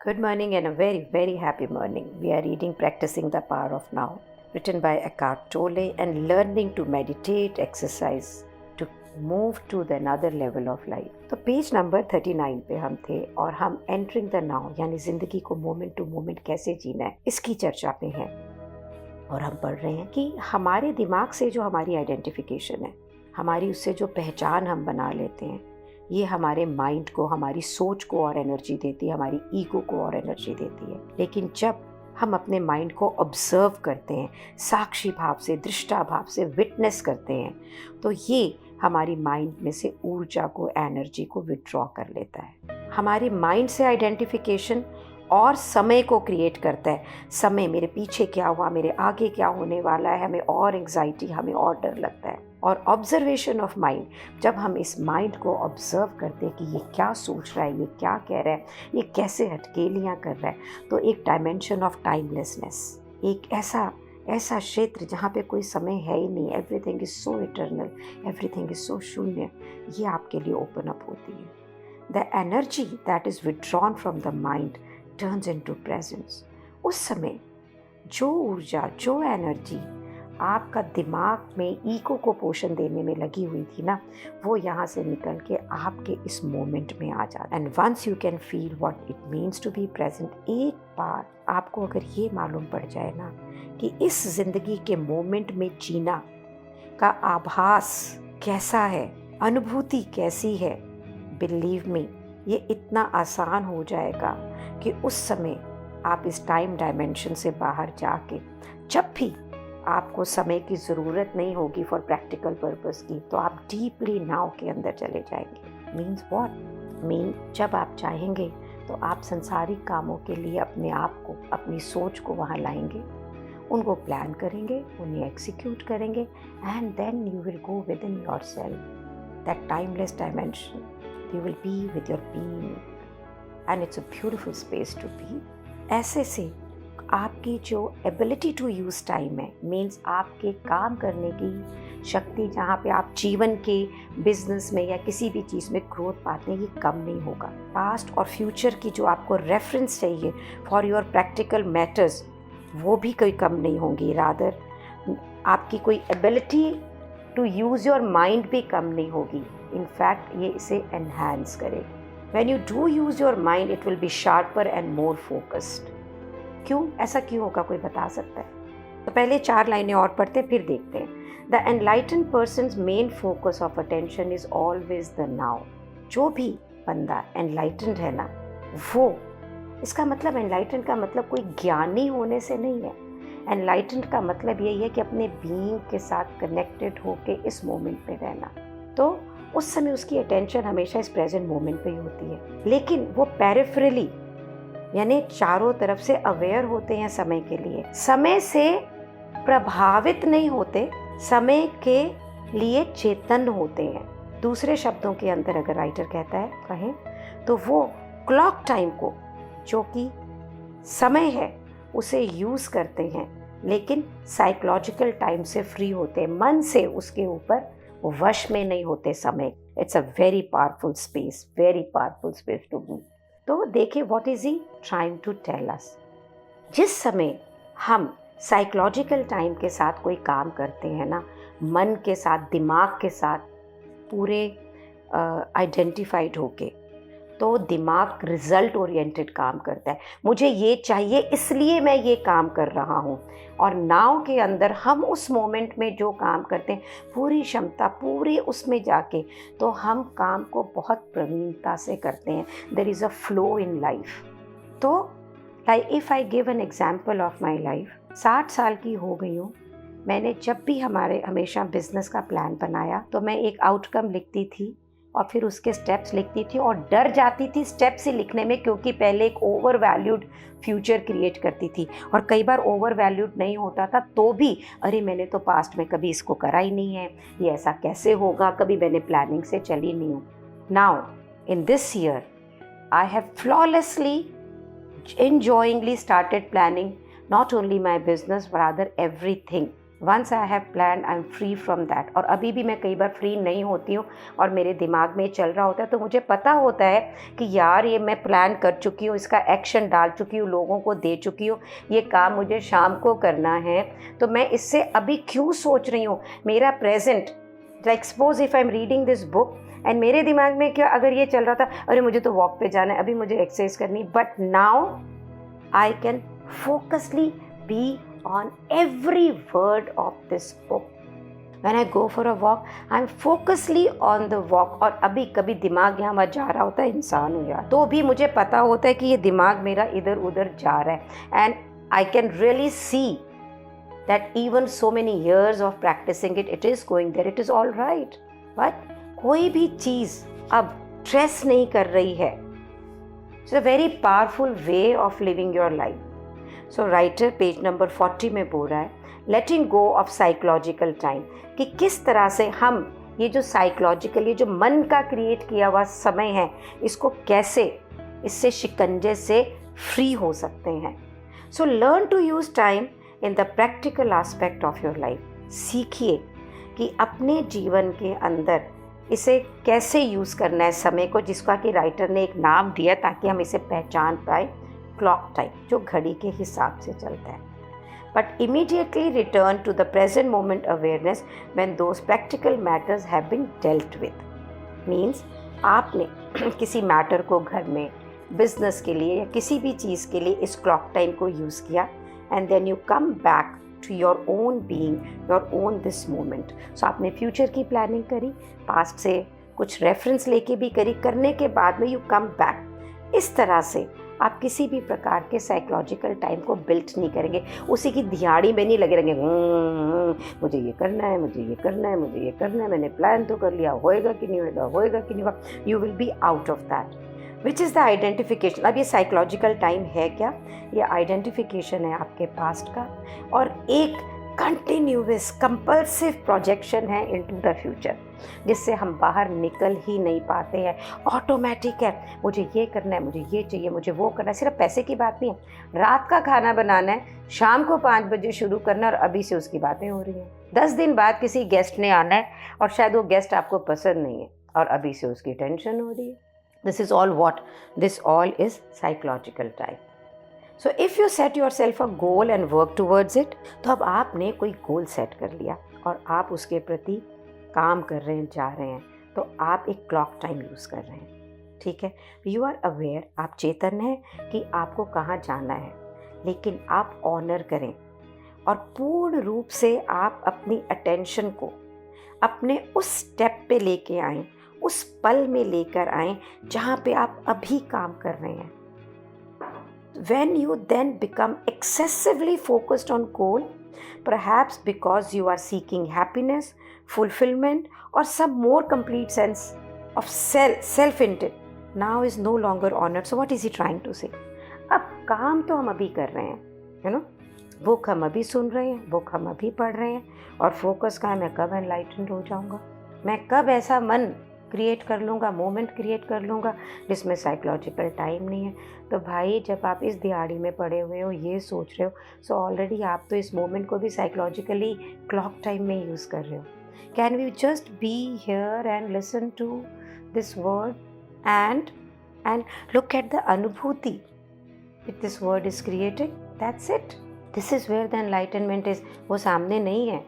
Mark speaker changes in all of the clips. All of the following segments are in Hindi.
Speaker 1: Good morning and a very, very happy morning. We are reading Practicing the Power of Now, written by Eckhart Tolle, and learning to meditate, exercise, to move to the another level of life. तो पेज नंबर 39 पे हम थे और हम एंटरिंग द नाउ यानी ज़िंदगी को मोमेंट टू मोमेंट कैसे जीना है इसकी चर्चा पे हैं। और हम पढ़ रहे हैं कि हमारे दिमाग से जो हमारी आइडेंटिफिकेशन है, हमारी उससे जो पहचान हम बना लेते हैं, ये हमारे माइंड को, हमारी सोच को और एनर्जी देती है, हमारी ईगो को और एनर्जी देती है। लेकिन जब हम अपने माइंड को ऑब्जर्व करते हैं, साक्षी भाव से, दृष्टा भाव से विटनेस करते हैं, तो ये हमारी माइंड में से ऊर्जा को, एनर्जी को विड्रॉ कर लेता है। हमारे माइंड से आइडेंटिफिकेशन और समय को क्रिएट करता है। समय, मेरे पीछे क्या हुआ, मेरे आगे क्या होने वाला है, हमें और एंग्जाइटी, हमें और डर लगता है। और ऑब्जर्वेशन ऑफ माइंड, जब हम इस माइंड को ऑब्जर्व करते हैं कि ये क्या सोच रहा है, ये क्या कह रहा है, ये कैसे हटकेलियाँ कर रहा है, तो एक डायमेंशन ऑफ टाइमलेसनेस, एक ऐसा क्षेत्र जहाँ पे कोई समय है ही नहीं, everything is so eternal, everything is so शून्य, ये आपके लिए ओपन अप होती है। The energy that is withdrawn from the mind turns into presence. उस समय जो ऊर्जा, जो एनर्जी आपका दिमाग में ईगो को पोषण देने में लगी हुई थी ना, वो यहाँ से निकल के आपके इस मोमेंट में आ जाता है। And once you can feel what it means to be present, एक बार आपको अगर ये मालूम पड़ जाए ना कि इस जिंदगी के मोमेंट में जीना का आभास कैसा है, अनुभूति कैसी है, बिलीव मी, ये इतना आसान हो जाएगा कि उस समय आप इस टाइम डायमेंशन से बाहर जाके जब भी आपको समय की ज़रूरत नहीं होगी फॉर प्रैक्टिकल पर्पस की, तो आप डीपली नाव के अंदर चले जाएंगे। Means what? मीन जब आप चाहेंगे तो आप संसारिक कामों के लिए अपने आप को, अपनी सोच को वहाँ लाएंगे, उनको प्लान करेंगे, उन्हें एग्जीक्यूट करेंगे, and then you will go within yourself, that timeless dimension, you will be with your being, and it's a beautiful space to be. ऐसे से आपकी जो एबिलिटी टू यूज़ टाइम है, मीन्स आपके काम करने की शक्ति, जहाँ पे आप जीवन के बिजनेस में या किसी भी चीज़ में ग्रोथ पाते हैं, ये कम नहीं होगा। पास्ट और फ्यूचर की जो आपको रेफरेंस चाहिए फॉर योर प्रैक्टिकल मैटर्स, वो भी कोई कम नहीं होंगी। रादर आपकी कोई ability to use your mind भी कम नहीं होगी। इनफैक्ट ये इसे एनहांस करेगी। When you do use your mind, it will be sharper and more focused. क्यों? ऐसा क्यों होगा, कोई बता सकता है? तो पहले 4 लाइनें और पढ़ते फिर देखते हैं। The enlightened person's main focus of attention is always the now. जो भी बंदा enlightened है ना, वो, इसका मतलब enlightened का मतलब कोई ज्ञानी होने से नहीं है। enlightened का मतलब यही है कि अपने being के साथ connected होके इस मोमेंट में रहना। तो उस समय उसकी अटेंशन हमेशा इस प्रेजेंट मोमेंट पे ही होती है। लेकिन वो पेरिफेरली यानी चारों तरफ से अवेयर होते हैं समय के लिए, समय से प्रभावित नहीं होते, समय के लिए चेतन होते हैं। दूसरे शब्दों के अंदर अगर राइटर कहता है, कहें तो वो क्लॉक टाइम को, जो कि समय है, उसे यूज़ करते हैं, लेकिन साइकोलॉजिकल टाइम से फ्री होते हैं, मन से उसके ऊपर वश में नहीं होते समय। It's a very powerful space to be. तो देखिए, what is he trying to tell us. जिस समय हम साइकोलॉजिकल टाइम के साथ कोई काम करते हैं ना, मन के साथ, दिमाग के साथ पूरे आइडेंटिफाइड होके, तो दिमाग रिजल्ट ओरिएंटेड काम करता है। मुझे ये चाहिए इसलिए मैं ये काम कर रहा हूँ। और नाव के अंदर हम उस मोमेंट में जो काम करते हैं, पूरी क्षमता, पूरे उसमें जाके, तो हम काम को बहुत प्रवीणता से करते हैं। There is a flow in life. तो like if I give an example of my life, 60 साल की हो गई हूँ। मैंने जब भी हमेशा बिजनेस का प्लान बनाया, तो मैं एक आउटकम लिखती थी और फिर उसके स्टेप्स लिखती थी, और डर जाती थी स्टेप्स ही लिखने में, क्योंकि पहले एक ओवर वैल्यूड फ्यूचर क्रिएट करती थी। और कई बार ओवर वैल्यूड नहीं होता था तो भी, अरे मैंने तो पास्ट में कभी इसको करा ही नहीं है, ये ऐसा कैसे होगा, कभी मैंने प्लानिंग से चली नहीं हूँ। Now in this year I have flawlessly, enjoyingly started planning not only my business but rather everything, once I have plan I am free from that. और अभी भी मैं कई बार फ्री नहीं होती हूँ और मेरे दिमाग में चल रहा होता है, तो मुझे पता होता है कि यार ये मैं प्लान कर चुकी हूँ, इसका एक्शन डाल चुकी हूँ, लोगों को दे चुकी हूँ, ये काम मुझे शाम को करना है, तो मैं इससे अभी क्यों सोच रही हूँ। मेरा present, like suppose if I am reading this book and मेरे दिमाग में क्या अगर ये चल रहा था, अरे मुझे तो वॉक पे जाना है, अभी मुझे एक्सरसाइज करनी, but now I can focusly be on every word of this book. When I go for a walk, I'm focusedly on the walk. और अभी कभी दिमाग यहाँ वहाँ जा रहा होता है, इंसान हूँ यार, तो भी मुझे पता होता है कि ये दिमाग मेरा इधर उधर जा रहा है, and I can really see that even so many years of practicing it, it is going there, it is all right. But कोई भी चीज़ अब स्ट्रेस नहीं कर रही है. It's a very powerful way of living your life. So writer page number 40 में बोल रहा है लेटिंग गो ऑफ साइकोलॉजिकल टाइम, कि किस तरह से हम ये जो साइकोलॉजिकल, ये जो मन का क्रिएट किया हुआ समय है, इसको कैसे इससे शिकंजे से फ्री हो सकते हैं. So learn to use time in the practical aspect of your life. सीखिए कि अपने जीवन के अंदर इसे कैसे यूज़ करना है समय को, जिसका कि राइटर ने एक नाम दिया ताकि हम इसे पहचान पाए, क्लॉक टाइम, जो घड़ी के हिसाब से चलता है. But immediately return to the present moment awareness when those practical matters have been dealt with. Means आपने किसी मैटर को घर में, बिजनेस के लिए या किसी भी चीज़ के लिए इस क्लॉक टाइम को यूज़ किया, and then you come back to your own being, your own this moment. So आपने फ्यूचर की प्लानिंग करी, पास्ट से कुछ रेफरेंस लेके भी करी, करने के बाद में यू कम बैक. इस तरह से आप किसी भी प्रकार के साइकोलॉजिकल टाइम को बिल्ट नहीं करेंगे, उसी की दिहाड़ी में नहीं लगे रहेंगे, मुझे ये करना है, मुझे ये करना है, मुझे ये करना है, मैंने प्लान तो कर लिया, होएगा कि नहीं होएगा, होएगा कि नहीं होगा. You will B out of that, which is the identification. अब ये साइकोलॉजिकल टाइम है क्या? ये आइडेंटिफिकेशन है आपके पास्ट का, और एक कंटिन्यूअस कंपल्सिव प्रोजेक्शन है इनटू द फ्यूचर, जिससे हम बाहर निकल ही नहीं पाते हैं. ऑटोमेटिक है, मुझे ये करना है, मुझे ये चाहिए, मुझे वो करना है. सिर्फ पैसे की बात नहीं है, रात का खाना बनाना है, शाम को 5 बजे शुरू करना, और अभी से उसकी बातें हो रही हैं. 10 दिन बाद किसी गेस्ट ने आना है और शायद वो गेस्ट आपको पसंद नहीं है, और अभी से उसकी टेंशन हो रही है. This is all what, this all is psychological time. So if you set your self a goal and work towards it, तो अब आपने कोई गोल सेट कर लिया और आप उसके प्रति काम कर रहे हैं, जा रहे हैं, तो आप एक क्लॉक टाइम यूज़ कर रहे हैं. ठीक है, यू आर अवेयर, आप चेतन हैं कि आपको कहाँ जाना है, लेकिन आप ऑनर करें और पूर्ण रूप से आप अपनी अटेंशन को अपने उस स्टेप पे लेके आएँ, उस पल में लेकर आएँ जहाँ पे आप अभी काम कर रहे हैं. When you then become excessively focused on goal, perhaps because you are seeking happiness, fulfillment, or some more complete sense of self-intent, now is no longer honored. So what is he trying to say? अब काम तो हम अभी कर रहे हैं, you know, बुक हम अभी सुन रहे हैं, बुक हम अभी पढ़ रहे हैं, और फोकस का है मैं कब एनलाइटेंड हो जाऊंगा, मैं कब ऐसा मन क्रिएट कर लूँगा, मोमेंट क्रिएट कर लूँगा जिसमें साइकोलॉजिकल टाइम नहीं है. तो भाई जब आप इस दिहाड़ी में पड़े हुए हो, ये सोच रहे हो, सो ऑलरेडी आप तो इस मोमेंट को भी साइकोलॉजिकली क्लॉक टाइम में यूज़ कर रहे हो. Can we just be here and listen to this word and look at the अनुभूति which this word is creating. That's it. This is where the enlightenment is. वो सामने नहीं है.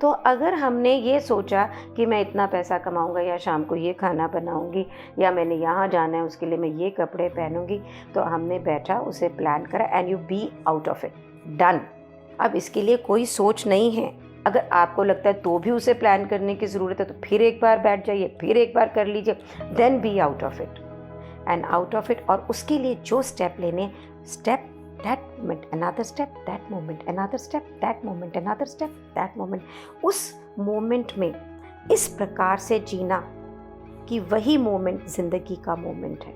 Speaker 1: तो अगर हमने ये सोचा कि मैं इतना पैसा कमाऊंगा, या शाम को ये खाना बनाऊंगी, या मैंने यहाँ जाना है उसके लिए मैं ये कपड़े पहनूंगी, तो हमने बैठा उसे प्लान करा, and you B out of it, done. अब इसके लिए कोई सोच नहीं है. अगर आपको लगता है तो भी उसे प्लान करने की ज़रूरत है, तो फिर एक बार बैठ जाइए, फिर एक बार कर लीजिए, then be out of it and out of it. और उसके लिए जो स्टेप लेने, step that moment, another step, that moment, another step, that moment, another step, that moment. उस मोमेंट में इस प्रकार से जीना कि वही मोमेंट ज़िंदगी का मोमेंट है.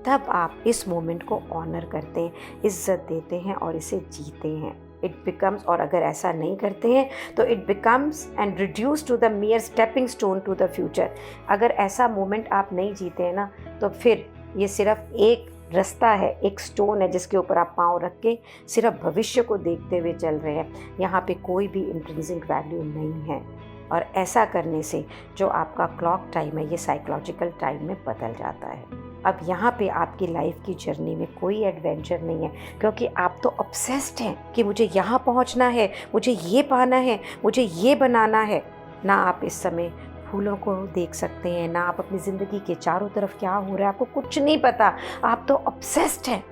Speaker 1: तब आप इस मोमेंट को ऑनर करते हैं, इज्जत देते हैं और इसे जीते हैं. इट बिकम्स, और अगर ऐसा नहीं करते हैं तो it becomes and reduce to the mere stepping stone to the future. अगर ऐसा मोमेंट आप नहीं जीते हैं ना, तो फिर ये सिर्फ एक रास्ता है, एक स्टोन है जिसके ऊपर आप पाँव रख के सिर्फ भविष्य को देखते हुए चल रहे हैं। यहाँ पे कोई भी इंट्रिंसिक वैल्यू नहीं है। और ऐसा करने से जो आपका क्लॉक टाइम है ये साइकोलॉजिकल टाइम में बदल जाता है। अब यहाँ पे आपकी लाइफ की जर्नी में कोई एडवेंचर नहीं है, क्योंकि आप तो ऑब्सेस्ड हैं कि मुझे यहाँ पहुँचना है, मुझे ये पाना है, मुझे ये बनाना है। ना आप इस समय फूलों को देख सकते हैं, ना आप अपनी ज़िंदगी के चारों तरफ क्या हो रहा है आपको कुछ नहीं पता। आप तो ऑब्सेस्ड हैं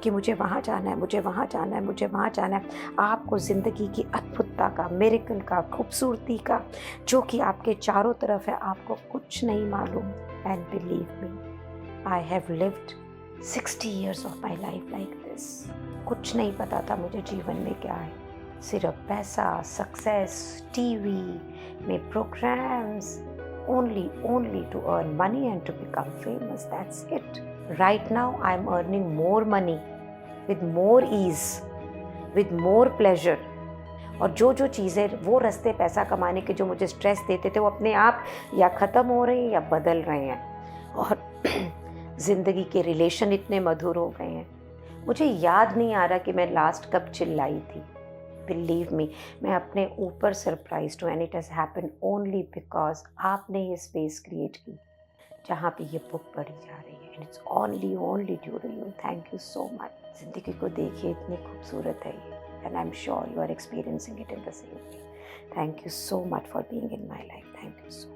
Speaker 1: कि मुझे वहाँ जाना है, मुझे वहाँ जाना है, मुझे वहाँ जाना है। आपको ज़िंदगी की अद्भुतता का, मिरेकल का, खूबसूरती का, जो कि आपके चारों तरफ है, आपको कुछ नहीं मालूम। And believe me, I have lived 60 years of my life like this. कुछ नहीं पता था मुझे जीवन में क्या है, सिर्फ पैसा, सक्सेस, टीवी में programmes, only to earn money and to become famous. That's it. Right now I am earning more money with more ease, with more pleasure. और जो जो चीज़ें, वो रास्ते पैसा कमाने के जो मुझे स्ट्रेस देते थे, वो अपने आप या ख़त्म हो रहे हैं या बदल रहे हैं। और ज़िंदगी के रिलेशन इतने मधुर हो गए हैं। मुझे याद नहीं आ रहा कि मैं लास्ट कब चिल्लाई थी। बिलीव मी, मैं अपने ऊपर सरप्राइज्ड हूँ। And it has happened only because आपने ये स्पेस क्रिएट की जहाँ पे ये बुक पढ़ी जा रही है। And it's only due to you. Thank you so much. ज़िंदगी को देखिए, इतनी खूबसूरत है ये। And I am sure you are experiencing it in the same way. Thank you so much for being in my life. Thank you so